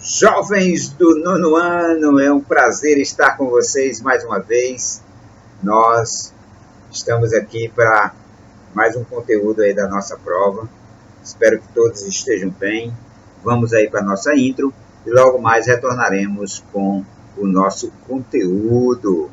Jovens do nono ano, é um prazer estar com vocês mais uma vez. Nós estamos aqui para mais um conteúdo aí da nossa prova. Espero que todos estejam bem. Vamos aí para a nossa intro e logo mais retornaremos com o nosso conteúdo.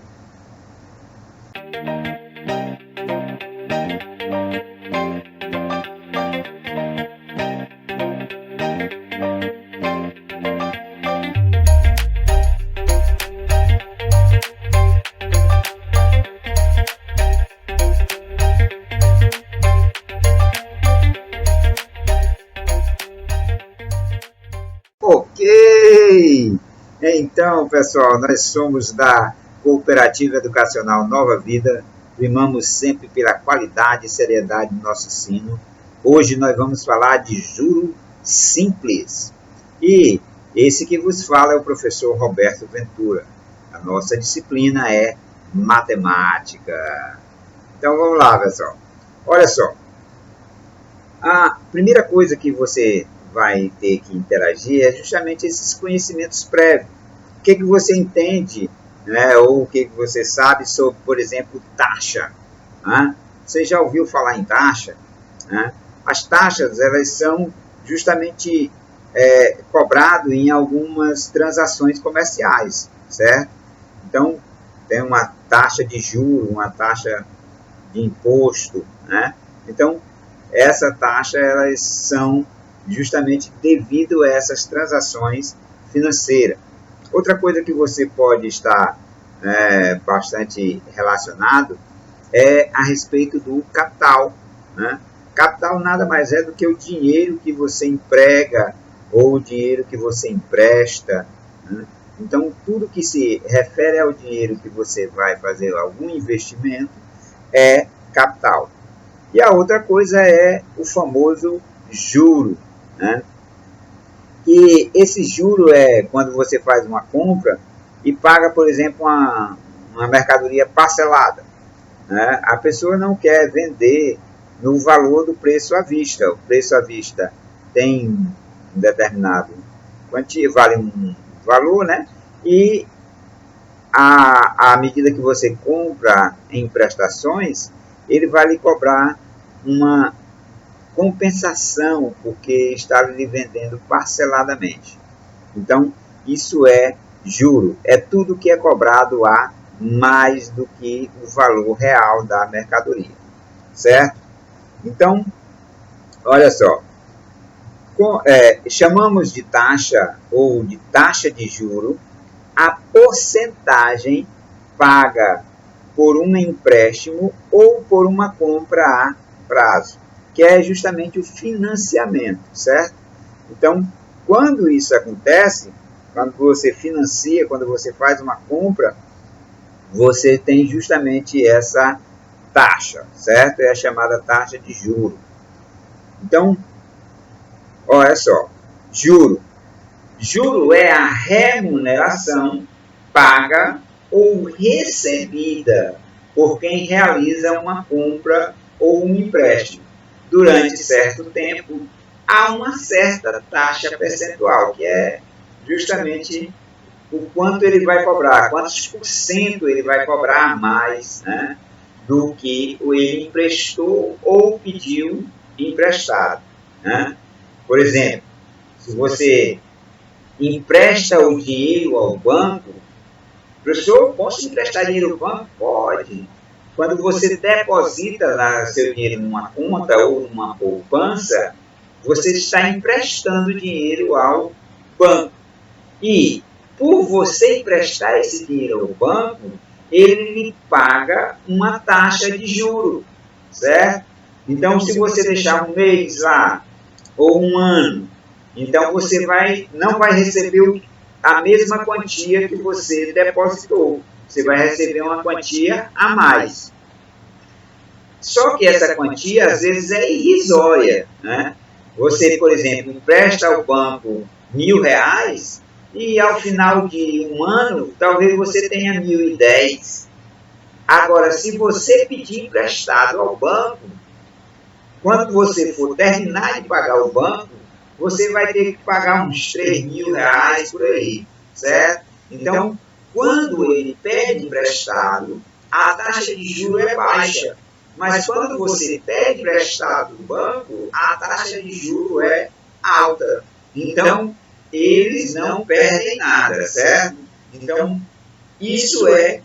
Ok! Então, pessoal, nós somos da Cooperativa Educacional Nova Vida, primamos sempre pela qualidade e seriedade do nosso ensino. Hoje nós vamos falar de juro simples. E esse que vos fala é o professor Roberto Ventura. A nossa disciplina é matemática. Então vamos lá, pessoal. Olha só. A primeira coisa que você vai ter que interagir é justamente esses conhecimentos prévios. O que você entende, né, ou o que você sabe sobre, por exemplo, taxa. Né? Você já ouviu falar em taxa? Né? As taxas, elas são justamente cobrado em algumas transações comerciais, certo? Então, tem uma taxa de juros, uma taxa de imposto, né? Então, essa taxa, elas são justamente devido a essas transações financeiras. Outra coisa que você pode estar bastante relacionado é a respeito do capital. Né? Capital nada mais é do que o dinheiro que você emprega ou o dinheiro que você empresta. Né? Então, tudo que se refere ao dinheiro que você vai fazer algum investimento é capital. E a outra coisa é o famoso juro. Né? E esse juro é quando você faz uma compra e paga, por exemplo, uma mercadoria parcelada. Né? A pessoa não quer vender no valor do preço à vista. O preço à vista tem um determinado quantia, vale um valor, né? E à medida que você compra em prestações, ele vai lhe cobrar uma compensação, porque está lhe vendendo parceladamente. Então, isso é juro. É tudo que é cobrado a mais do que o valor real da mercadoria. Certo? Então, olha só. Chamamos de taxa ou de taxa de juro a porcentagem paga por um empréstimo ou por uma compra a prazo, que é justamente o financiamento, certo? Então, quando isso acontece, quando você financia, quando você faz uma compra, você tem justamente essa taxa, certo? É a chamada taxa de juro. Então, olha só, juro. Juro é a remuneração paga ou recebida por quem realiza uma compra ou um empréstimo. Durante certo tempo, há uma certa taxa percentual, que é justamente o quanto ele vai cobrar, quantos por cento ele vai cobrar a mais, né, do que ele emprestou ou pediu emprestado. Né? Por exemplo, se você empresta o dinheiro ao banco, professor, posso emprestar dinheiro ao banco? Pode. Quando você deposita seu dinheiro numa conta ou numa poupança, você está emprestando dinheiro ao banco. E, por você emprestar esse dinheiro ao banco, ele lhe paga uma taxa de juro, certo? Então, se você deixar um mês lá, ou um ano, então você não vai receber a mesma quantia que você depositou. Você vai receber uma quantia a mais. Só que essa quantia, às vezes, é irrisória. Né? Você, por exemplo, empresta ao banco R$1.000 e, ao final de um ano, talvez você tenha 1.010. Agora, se você pedir emprestado ao banco, quando você for terminar de pagar o banco, você vai ter que pagar uns R$ 3.000 por aí, certo? Então, quando ele pede emprestado, a taxa de juros é baixa. Mas quando você pede emprestado do banco, a taxa de juros é alta. Então, eles não perdem nada, certo? Então, isso é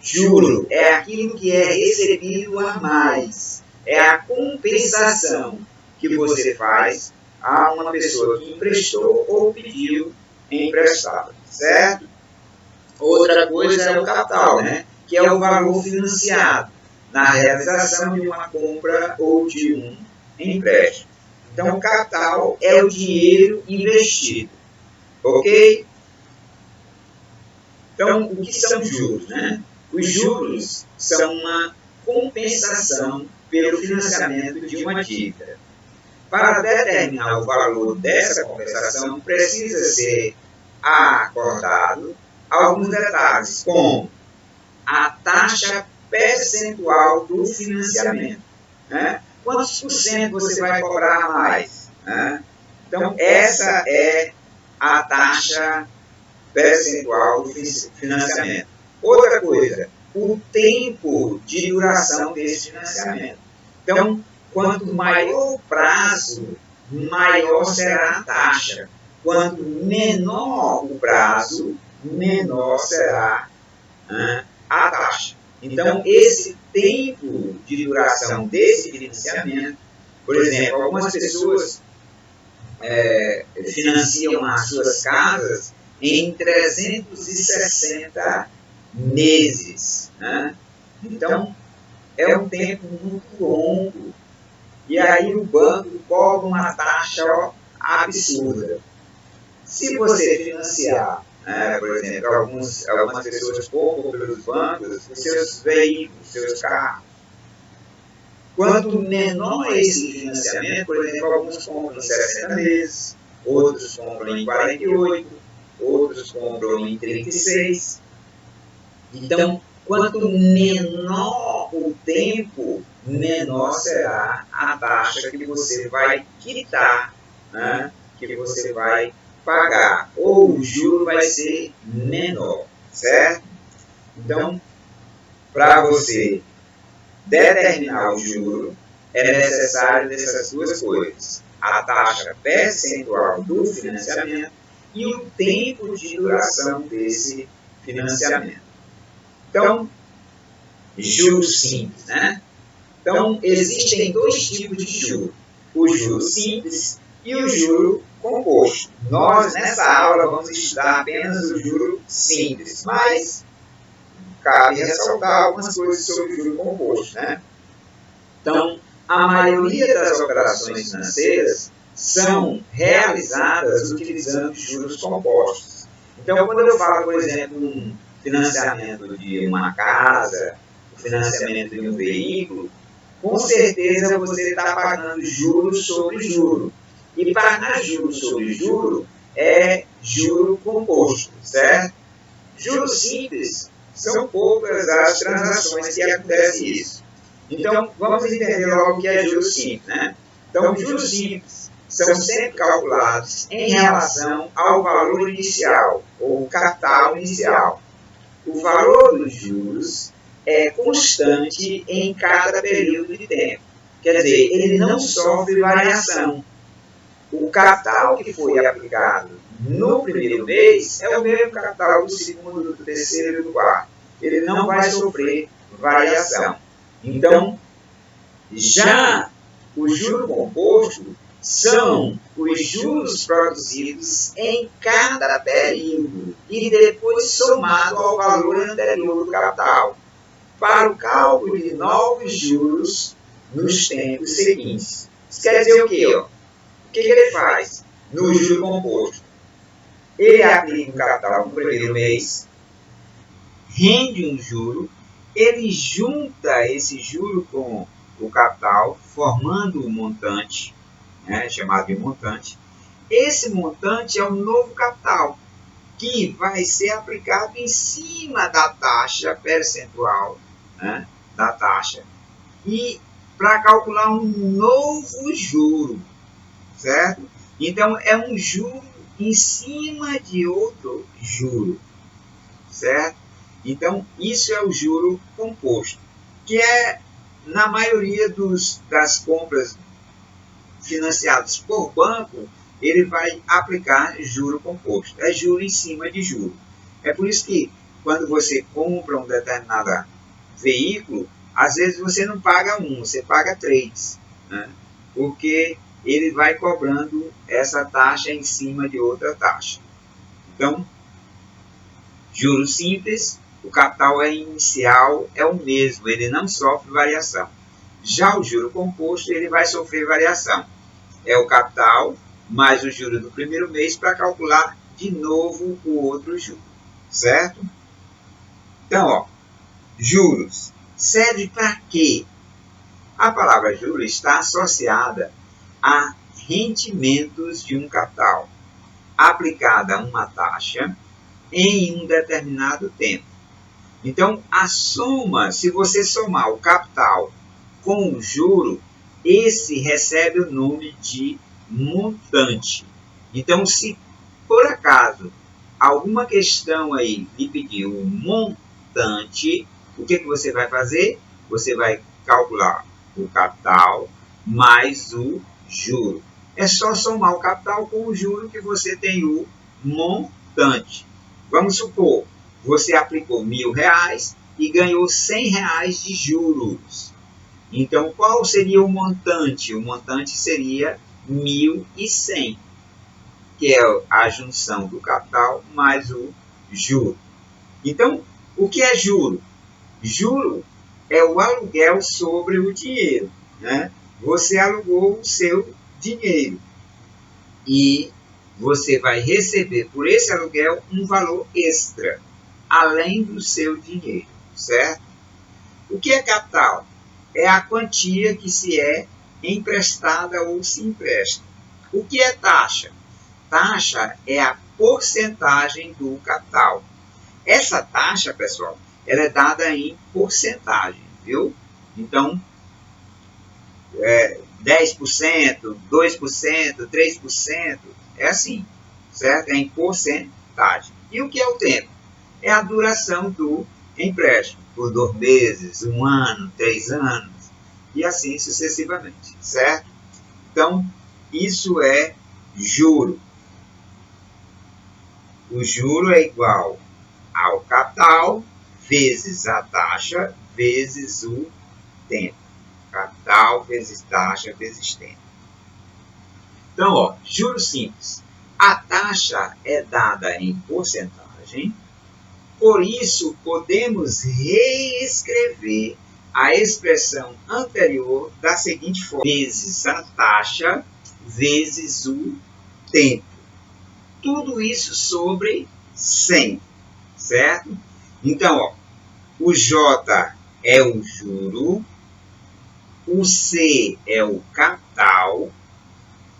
juro, é aquilo que é recebido a mais. É a compensação que você faz a uma pessoa que emprestou ou pediu emprestado, certo? Outra coisa é o capital, né? Que é o valor financiado na realização de uma compra ou de um empréstimo. Então, o capital é o dinheiro investido, ok? Então, o que são juros, né? Os juros são uma compensação pelo financiamento de uma dívida. Para determinar o valor dessa compensação, precisa ser acordado alguns detalhes, como a taxa percentual do financiamento. Né? Quantos por cento você vai cobrar a mais? Né? Então, essa é a taxa percentual do financiamento. Outra coisa, o tempo de duração desse financiamento. Então, quanto maior o prazo, maior será a taxa. Quanto menor o prazo, menor será a taxa. Então, esse tempo de duração desse financiamento, por exemplo, algumas pessoas financiam as suas casas em 360 meses. Né? Então, é um tempo muito longo. E aí o banco cobra uma taxa absurda. Se você financiar, por exemplo, algumas pessoas compram pelos bancos os seus veículos, os seus carros. Quanto menor esse financiamento, por exemplo, alguns compram em 60 meses, outros compram em 48, outros compram em 36. Então, quanto menor o tempo, menor será a taxa que você vai quitar, né? Que você vai pagar, ou o juro vai ser menor, certo? Então, para você determinar o juro, é necessário dessas duas coisas: a taxa percentual do financiamento e o tempo de duração desse financiamento. Então, juros simples, né? Então, existem dois tipos de juros: o juro simples e o juro composto. Nós, nessa aula, vamos estudar apenas o juro simples, mas cabe ressaltar algumas coisas sobre o juro composto, né? Então, a maioria das operações financeiras são realizadas utilizando juros compostos. Então, quando eu falo, por exemplo, um financiamento de uma casa, o financiamento de um veículo, com certeza você está pagando juros sobre juro. E pagar juros sobre juro é juro composto, certo? Juros simples são poucas as transações que acontecem isso. Então, vamos entender logo o que é juros simples, né? Então, juros simples são sempre calculados em relação ao valor inicial, ou capital inicial. O valor dos juros é constante em cada período de tempo. Quer dizer, ele não sofre variação. O capital que foi aplicado no primeiro mês é o mesmo capital do segundo, do terceiro e do quarto. Ele não vai sofrer variação. Então, já o juro composto são os juros produzidos em cada período e depois somado ao valor anterior do capital, para o cálculo de novos juros nos tempos seguintes. Isso quer dizer o quê? O que ele faz no juro composto? Ele aplica o capital no primeiro mês, rende um juro, ele junta esse juro com o capital, formando um montante, né, chamado de montante. Esse montante é o novo capital, que vai ser aplicado em cima da taxa percentual, né, da taxa, e para calcular um novo juro, certo? Então, é um juro em cima de outro juro, certo? Então, isso é o juro composto, que é, na maioria das compras financiadas por banco, ele vai aplicar juro composto. É juro em cima de juro. É por isso que, quando você compra um determinado veículo, às vezes você não paga um, você paga três, né? Porque ele vai cobrando essa taxa em cima de outra taxa. Então, juro simples, o capital inicial é o mesmo, ele não sofre variação. Já o juro composto, ele vai sofrer variação. É o capital mais o juro do primeiro mês para calcular de novo o outro juro, certo? Então, ó, juros serve para quê? A palavra juros está associada a rendimentos de um capital, aplicada a uma taxa em um determinado tempo. Então, a soma, se você somar o capital com o juro, esse recebe o nome de montante. Então, se por acaso alguma questão aí lhe pedir um montante, o que você vai fazer? Você vai calcular o capital mais o juro. É só somar o capital com o juro que você tem o montante. Vamos supor, você aplicou R$1.000 e ganhou R$100 de juros. Então, qual seria o montante? O montante seria 1.100, que é a junção do capital mais o juro. Então, o que é juro? Juro é o aluguel sobre o dinheiro, né? Você alugou o seu dinheiro e você vai receber por esse aluguel um valor extra, além do seu dinheiro, certo? O que é capital? É a quantia que se é emprestada ou se empresta. O que é taxa? Taxa é a porcentagem do capital. Essa taxa, pessoal, ela é dada em porcentagem, viu? Então, 10%, 2%, 3%, é assim, certo? É em porcentagem. E o que é o tempo? É a duração do empréstimo, por 2 meses, 1 ano, 3 anos, e assim sucessivamente, certo? Então, isso é juro. O juro é igual ao capital vezes a taxa vezes o tempo. Capital vezes taxa vezes tempo. Então, ó, juros simples. A taxa é dada em porcentagem, por isso podemos reescrever a expressão anterior da seguinte forma: vezes a taxa vezes o tempo. Tudo isso sobre 100, certo? Então, ó, o J é o juro, o C é o capital,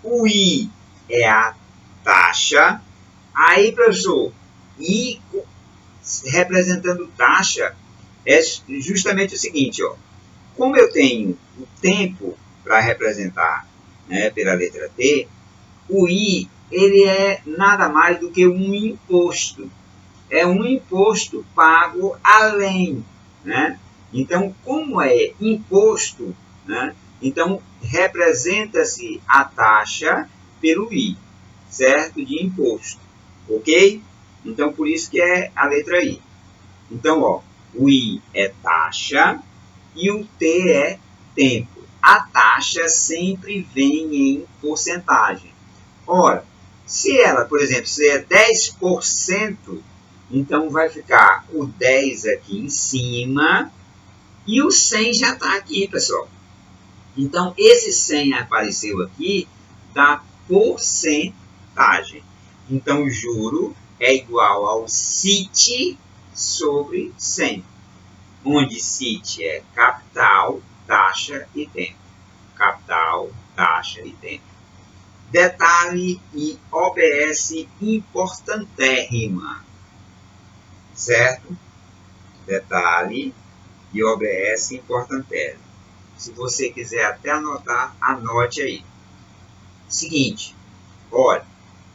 o I é a taxa. Aí, professor, I representando taxa é justamente o seguinte, ó. Como eu tenho o tempo para representar, né, pela letra T, o I ele é nada mais do que um imposto. É um imposto pago além, né? Então, como é imposto, né? Então, representa-se a taxa pelo I, certo? De imposto, ok? Então, por isso que é a letra I. Então, ó, o I é taxa e o T é tempo. A taxa sempre vem em porcentagem. Ora, se ela, por exemplo, se é 10%, então vai ficar o 10 aqui em cima e o 100 já está aqui, pessoal. Então, esse 100 apareceu aqui da porcentagem. Então, o juro é igual ao CIT sobre 100, onde CIT é capital, taxa e tempo. Capital, taxa e tempo. Detalhe e OBS importantérrima, certo? Detalhe e OBS importantérrima. Se você quiser até anotar, anote aí. Seguinte, Olha,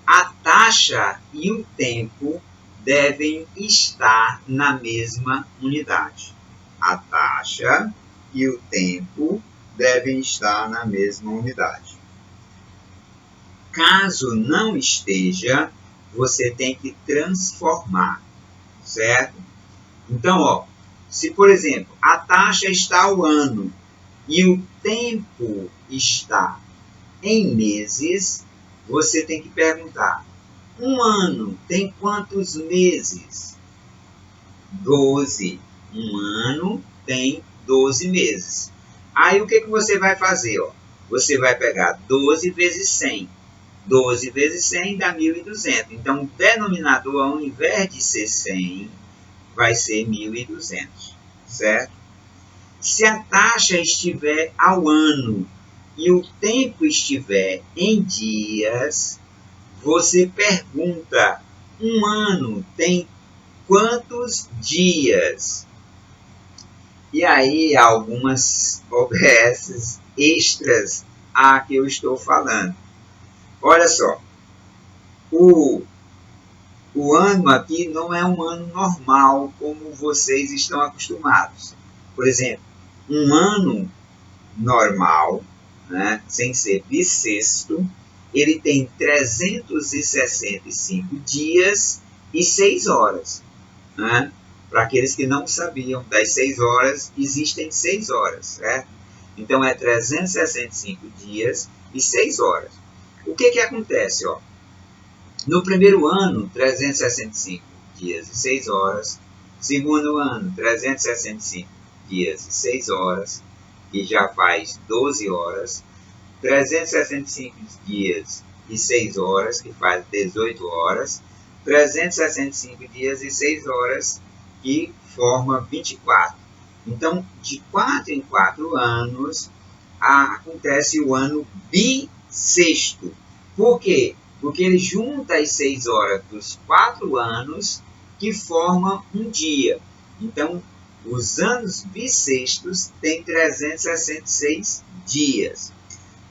a taxa e o tempo devem estar na mesma unidade. A taxa e o tempo devem estar na mesma unidade. Caso não esteja, você tem que transformar, certo? Então, ó, se por exemplo, a taxa está ao ano e o tempo está em meses, você tem que perguntar: um ano tem quantos meses? 12. Um ano tem 12 meses. Aí o que você vai fazer? Ó? Você vai pegar 12 vezes 100. 12 vezes 100 dá 1.200. Então, o denominador, ao invés de ser 100, vai ser 1.200, certo? Se a taxa estiver ao ano e o tempo estiver em dias, você pergunta: um ano tem quantos dias? E aí, algumas OBS extras a que eu estou falando. Olha só, o ano aqui não é um ano normal como vocês estão acostumados. Por exemplo, um ano normal, né, sem ser bissexto, ele tem 365 dias e 6 horas. Né? Para aqueles que não sabiam, das 6 horas, existem 6 horas, certo? Então, é 365 dias e 6 horas. O que acontece? Ó? No primeiro ano, 365 dias e 6 horas. Segundo ano, 365 dias e 6 horas, que já faz 12 horas. 365 dias e 6 horas, que faz 18 horas. 365 dias e 6 horas, que forma 24. Então, de 4 em 4 anos, acontece o ano bissexto. Por quê? Porque ele junta as 6 horas dos 4 anos que formam um dia. Então, os anos bissextos têm 366 dias.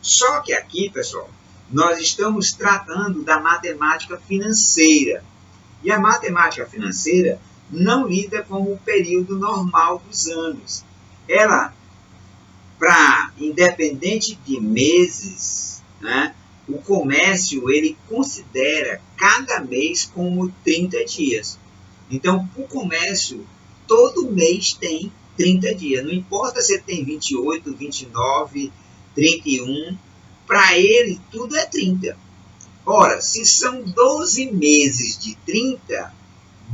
Só que aqui, pessoal, nós estamos tratando da matemática financeira. E a matemática financeira não lida com o período normal dos anos. Ela, independente de meses, né, o comércio ele considera cada mês como 30 dias. Então, o comércio, todo mês tem 30 dias. Não importa se tem 28, 29, 31, para ele tudo é 30. Ora, se são 12 meses de 30,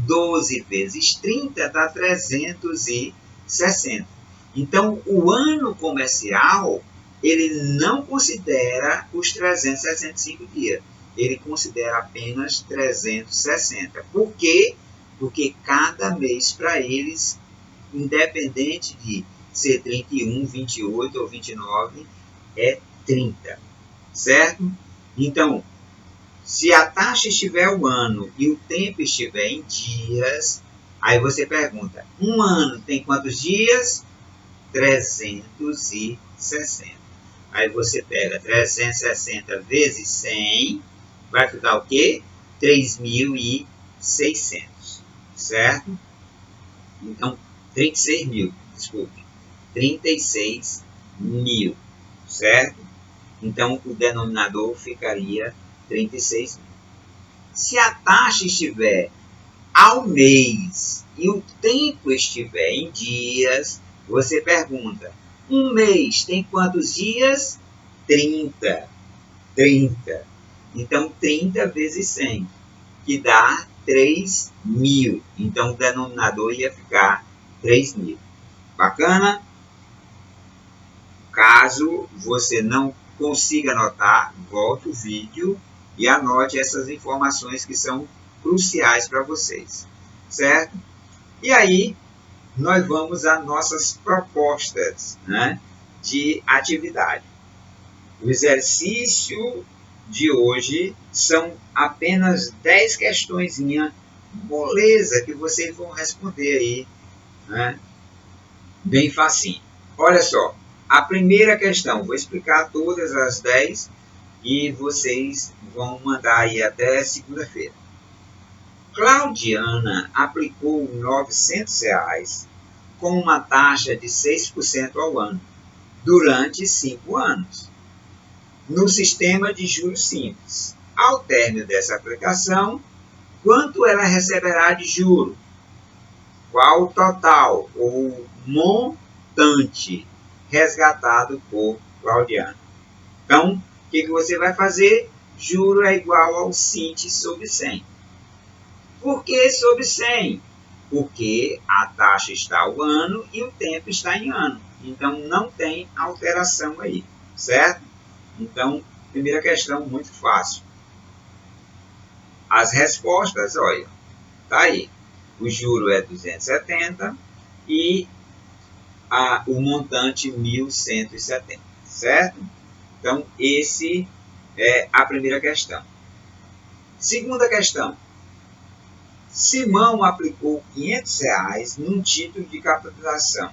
12 vezes 30 dá 360. Então, o ano comercial, ele não considera os 365 dias. Ele considera apenas 360. Por quê? Porque cada mês para eles, independente de ser 31, 28 ou 29, é 30. Certo? Então, se a taxa estiver ao ano e o tempo estiver em dias, aí você pergunta: um ano tem quantos dias? 360. Aí você pega 360 vezes 100, vai ficar o quê? 3.600, certo? Então, 36 mil, desculpe, 36 mil, certo? Então, o denominador ficaria 36 mil. Se a taxa estiver ao mês e o tempo estiver em dias, você pergunta: um mês tem quantos dias? 30. 30. Então, 30 vezes 100, que dá 3 mil. Então, o denominador ia ficar 3 mil. Bacana? Caso você não consiga anotar, volte o vídeo e anote essas informações que são cruciais para vocês, certo? E aí, nós vamos às nossas propostas, né, de atividade. O exercício de hoje são apenas 10 questõezinhas, moleza, que vocês vão responder aí, né, bem facinho. Olha só, a primeira questão, vou explicar todas as 10, e vocês vão mandar aí até segunda-feira. Claudiana aplicou R$ 900 com uma taxa de 6% ao ano, durante 5 anos, no sistema de juros simples. Ao término dessa aplicação, quanto ela receberá de juro? Qual o total ou montante resgatado por Claudiana? Então, o que você vai fazer? Juro é igual ao SINT sobre 100. Por que sobre 100? Porque a taxa está ao ano e o tempo está em ano. Então, não tem alteração aí, certo? Então, primeira questão, muito fácil. As respostas, olha, tá aí. O juro é 270 e o montante 1.170, certo? Então, esse é a primeira questão. Segunda questão. Simão aplicou R$ 500 num título de capitalização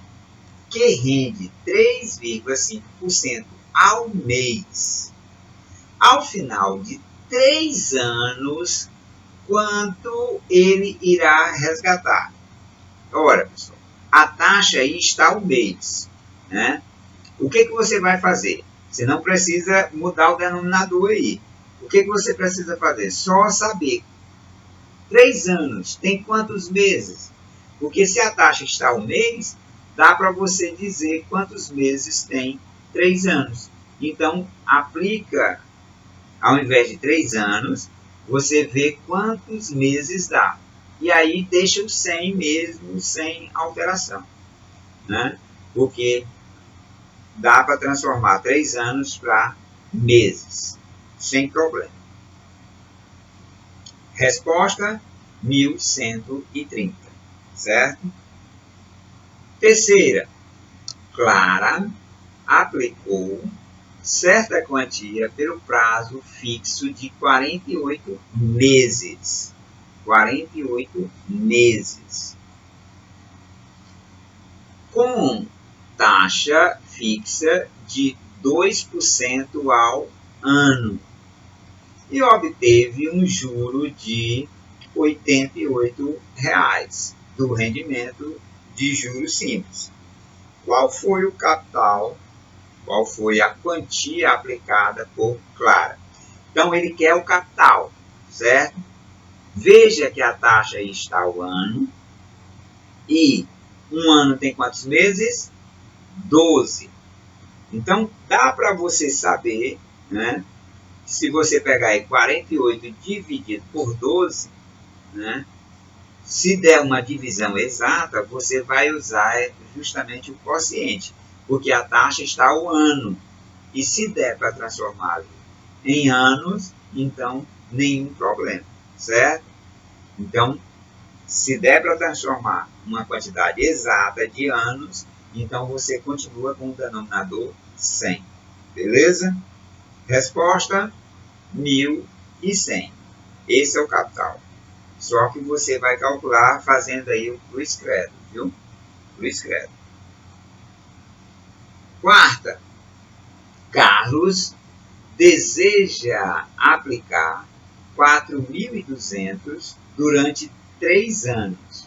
que rende 3,5% ao mês. Ao final de 3 anos, quanto ele irá resgatar? Ora, pessoal, a taxa aí está ao mês, né? O que você vai fazer? Você não precisa mudar o denominador aí. O que você precisa fazer? Só saber. 3 anos, tem quantos meses? Porque se a taxa está ao mês, dá para você dizer quantos meses tem 3 anos. Então, aplica, ao invés de 3 anos, você vê quantos meses dá. E aí deixa o 100 mesmo, sem alteração, né? Porque dá para transformar 3 anos para meses, sem problema. Resposta, 1.130, certo? Terceira, Clara aplicou certa quantia pelo prazo fixo de 48 meses. 48 meses. Com taxa fixa de 2% ao ano. E obteve um juro de R$ 88 do rendimento de juros simples. Qual foi o capital? Qual foi a quantia aplicada por Clara? Então, ele quer o capital, certo? Veja que a taxa está ao ano. E um ano tem quantos meses? 12. Então, dá para você saber, né? Se você pegar aí 48 dividido por 12, né? Se der uma divisão exata, você vai usar justamente o quociente, porque a taxa está ao ano. E se der para transformá-lo em anos, então nenhum problema, certo? Então, se der para transformar uma quantidade exata de anos, então você continua com o denominador 100. Beleza? Resposta, 1.100. Esse é o capital. Só que você vai calcular fazendo aí o cruz credo, viu? Cruz credo. Quarta, Carlos deseja aplicar 4.200 durante 3 anos.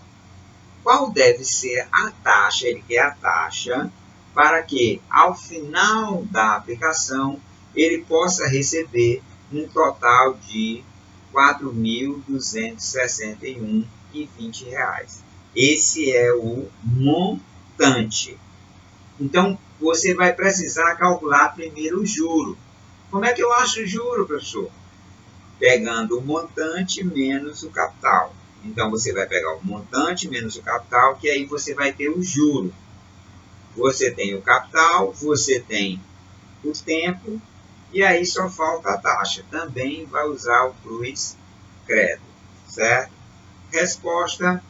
Qual deve ser a taxa? Ele quer a taxa para que, ao final da aplicação, ele possa receber um total de R$ 4.261,20. Esse é o montante. Então, você vai precisar calcular primeiro o juro. Como é que eu acho o juro, professor? Pegando o montante menos o capital. Então, você vai pegar o montante menos o capital, que aí você vai ter o juro. Você tem o capital, você tem o tempo, e aí só falta a taxa. Também vai usar o cruz credo, certo? Resposta,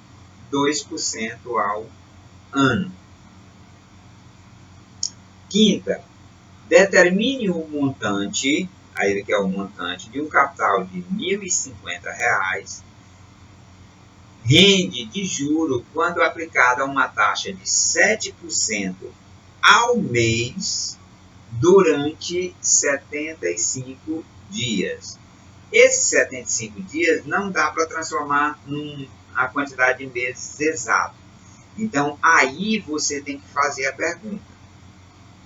2% ao ano. Quinta, determine o montante, aí ele quer o montante de um capital de R$ 1.050, rende de juro quando aplicada a uma taxa de 7% ao mês durante 75 dias. Esses 75 dias não dá para transformar a quantidade de meses exato. Então, aí você tem que fazer a pergunta,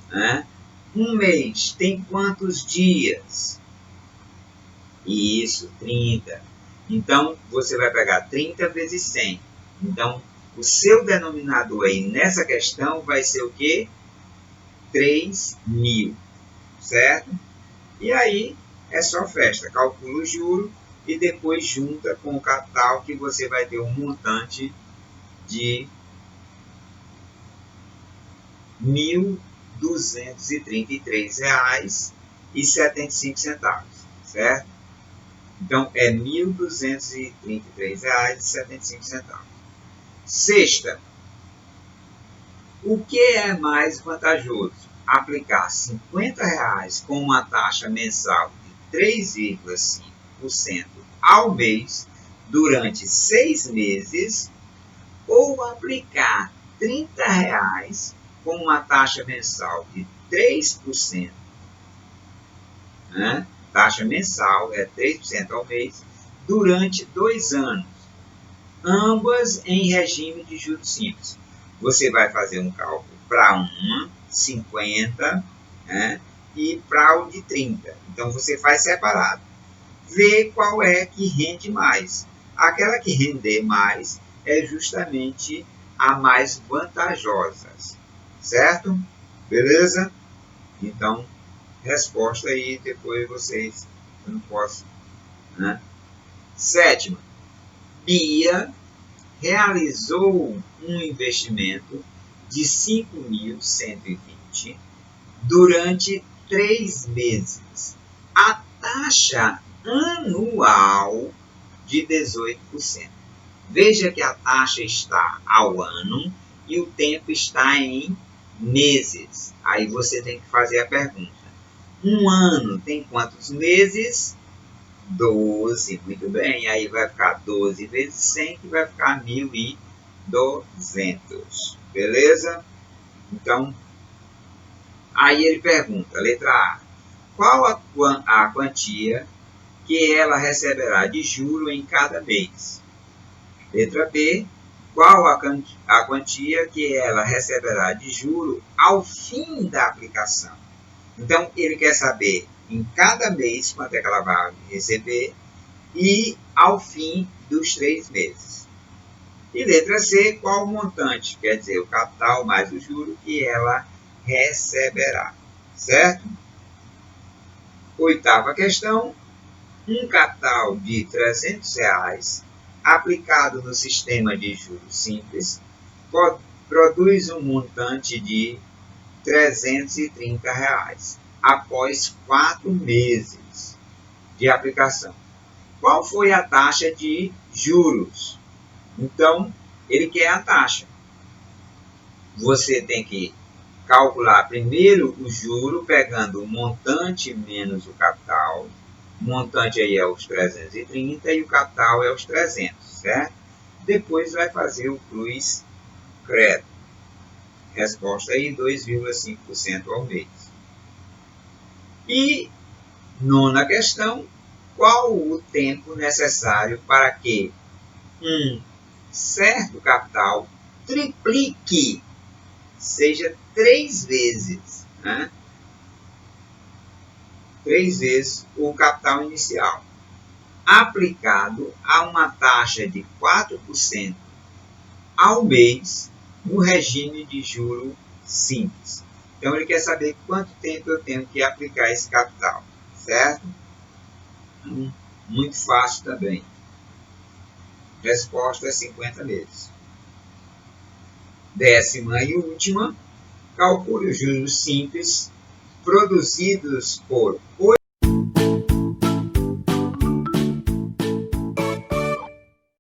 né? Um mês tem quantos dias? Isso, 30. Então, você vai pegar 30 vezes 100. Então, o seu denominador aí nessa questão vai ser o quê? 3.000, certo? E aí, é só festa. Calcula o juro e depois junta com o capital que você vai ter um montante de R$ 1.233,75, certo? Então, é R$ 1.233,75. Sexta, o que é mais vantajoso? Aplicar R$ 50 com uma taxa mensal de 3,5% ao mês durante 6 meses ou aplicar R$ 30 com uma taxa mensal de 3%, né? Taxa mensal é 3% ao mês, durante 2 anos, ambas em regime de juros simples. Você vai fazer um cálculo para uma, 50, né? E para o de 30. Então, você faz separado. Vê qual é que rende mais. Aquela que render mais é justamente a mais vantajosa, certo? Beleza? Então, resposta aí, depois vocês, eu não posso, né? Sétima, Bia realizou um investimento de 5.120 durante 3 meses. A taxa anual de 18%. Veja que a taxa está ao ano e o tempo está em meses. Aí você tem que fazer a pergunta. Um ano tem quantos meses? 12. Muito bem. Aí vai ficar 12 vezes 100, que vai ficar 1.200. Beleza? Então, aí ele pergunta, letra A. Qual a quantia que ela receberá de juro em cada mês? Letra B. Qual a quantia que ela receberá de juro ao fim da aplicação? Então, ele quer saber em cada mês quanto é que ela vai receber e ao fim dos 3 meses. E letra C, qual o montante, quer dizer, o capital mais o juro que ela receberá, certo? Oitava questão, um capital de R$ 300 aplicado no sistema de juros simples produz um montante de R$ 330 após 4 meses de aplicação. Qual foi a taxa de juros? Então, ele quer a taxa. Você tem que calcular primeiro o juro, pegando o montante menos o capital. O montante aí é os 330 e o capital é os 300, certo? Depois vai fazer o plus crédito. Resposta aí, 2,5% ao mês. E, nona questão, qual o tempo necessário para que um certo capital triplique, seja 3 vezes, né? 3 vezes o capital inicial, aplicado a uma taxa de 4% ao mês no regime de juro simples. Então, ele quer saber quanto tempo eu tenho que aplicar esse capital, certo? Muito fácil também. Resposta é 50 meses. Décima e última, calcule os juros simples produzidos por